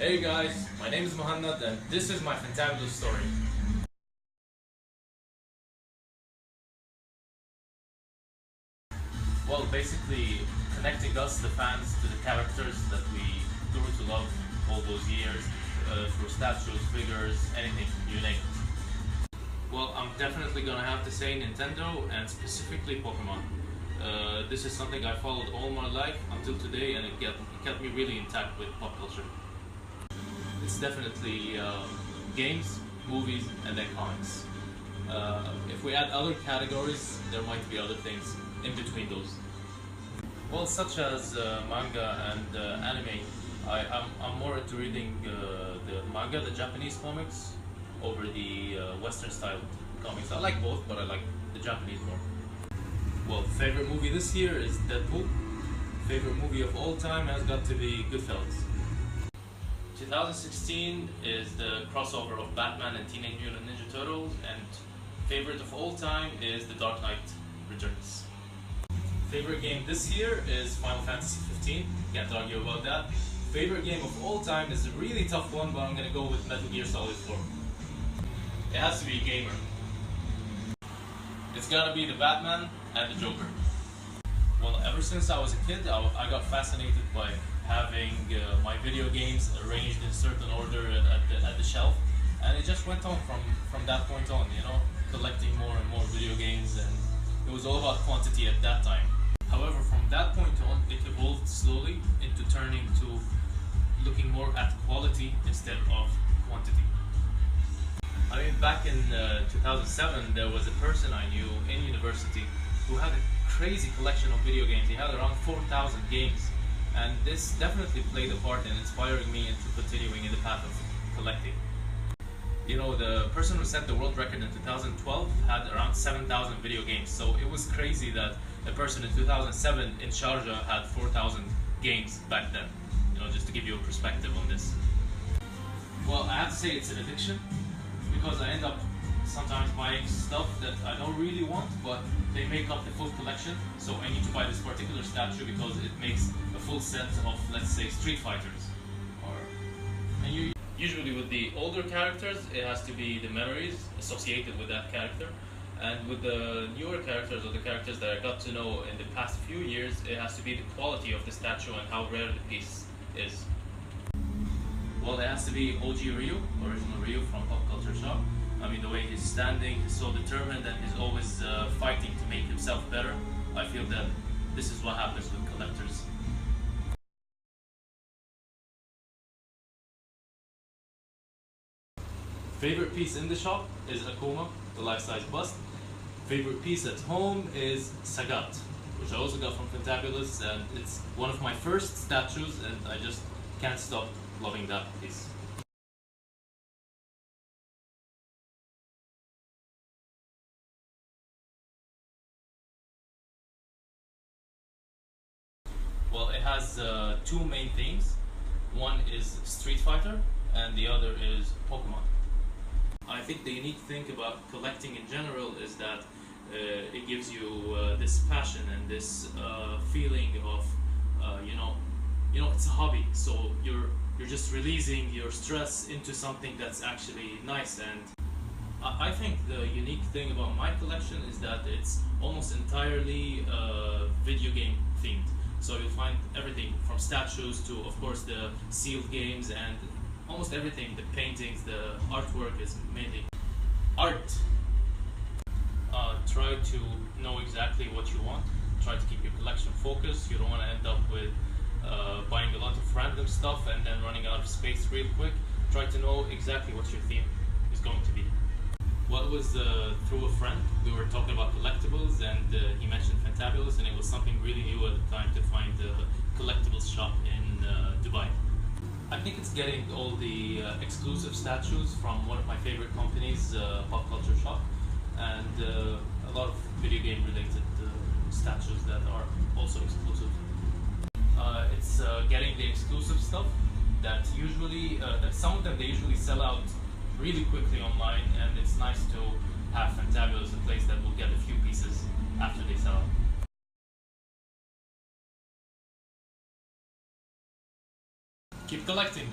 Hey guys, my name is Mohannad and this is my Fantabulous story. Well, basically connecting us, the fans, to the characters that we grew to love all those years, through statues, figures, anything, you name it. Well, I'm definitely gonna have to say Nintendo and specifically Pokemon. This is something I followed all my life until today, and it kept me really intact with pop culture. It's definitely games, movies, and then comics. If we add other categories, there might be other things in between those. Well, such as manga and anime. I'm more into reading the manga, the Japanese comics, over the Western style comics. I like both, but I like the Japanese more. Well, favorite movie this year is Deadpool. Favorite movie of all time has got to be Goodfellas. 2016 is the crossover of Batman and Teenage Mutant Ninja Turtles, and favorite of all time is The Dark Knight Returns. Favorite game this year is Final Fantasy 15, can't argue about that. Favorite game of all time is a really tough one, but I'm gonna go with Metal Gear Solid 4. It has to be a gamer. It's gotta be the Batman and the Joker. Well, ever since I was a kid, I got fascinated by having my video games arranged in a certain order at the shelf, and it just went on from that point on, you know, collecting more and more video games, and it was all about quantity at that time. However, from that point on, it evolved slowly into turning to looking more at quality instead of quantity. I mean, back in 2007, there was a person I knew in university who had a crazy collection of video games. He had around 4,000 games. And this definitely played a part in inspiring me into continuing in the path of collecting. You know, the person who set the world record in 2012 had around 7,000 video games. So it was crazy that a person in 2007 in Sharjah had 4,000 games back then. You know, just to give you a perspective on this. Well, I have to say it's an addiction, because I end up sometimes buying stuff that I don't really want, but they make up the full collection. So I need to buy this particular statue because it makes a full set of, let's say, Street Fighters. And usually with the older characters, it has to be the memories associated with that character. And with the newer characters, or the characters that I got to know in the past few years, it has to be the quality of the statue and how rare the piece is. Well, it has to be OG Ryu, original Ryu from Pop Culture Shock. I mean, the way he's standing, he's so determined, and he's always fighting to make himself better. I feel that this is what happens with collectors. Favorite piece in the shop is Akuma, the life-size bust. Favorite piece at home is Sagat, which I also got from Fantabulous, and it's one of my first statues, and I just can't stop loving that piece. Well, it has two main themes. One is Street Fighter, and the other is Pokemon. I think the unique thing about collecting in general is that it gives you this passion and this feeling of, you know, it's a hobby. So you're just releasing your stress into something that's actually nice. And I think the unique thing about my collection is that it's almost entirely video game themed. So you'll find everything from statues to, of course, the sealed games, and almost everything, the paintings, the artwork is mainly art. Try to know exactly what you want. Try to keep your collection focused. You don't want to end up with buying a lot of random stuff and then running out of space real quick. Try to know exactly what your theme is going to be. What was through a friend, we were talking about collectibles, and he mentioned Fantabulous, and it was something really new at the time to find a collectibles shop in Dubai. I think it's getting all the exclusive statues from one of my favorite companies, Pop Culture Shop, and a lot of video game related statues that are also exclusive. It's getting the exclusive stuff that usually, some of them they usually sell out really quickly online, and it's nice to have Fantabulous, a place that will get a few pieces after they sell out. Keep collecting!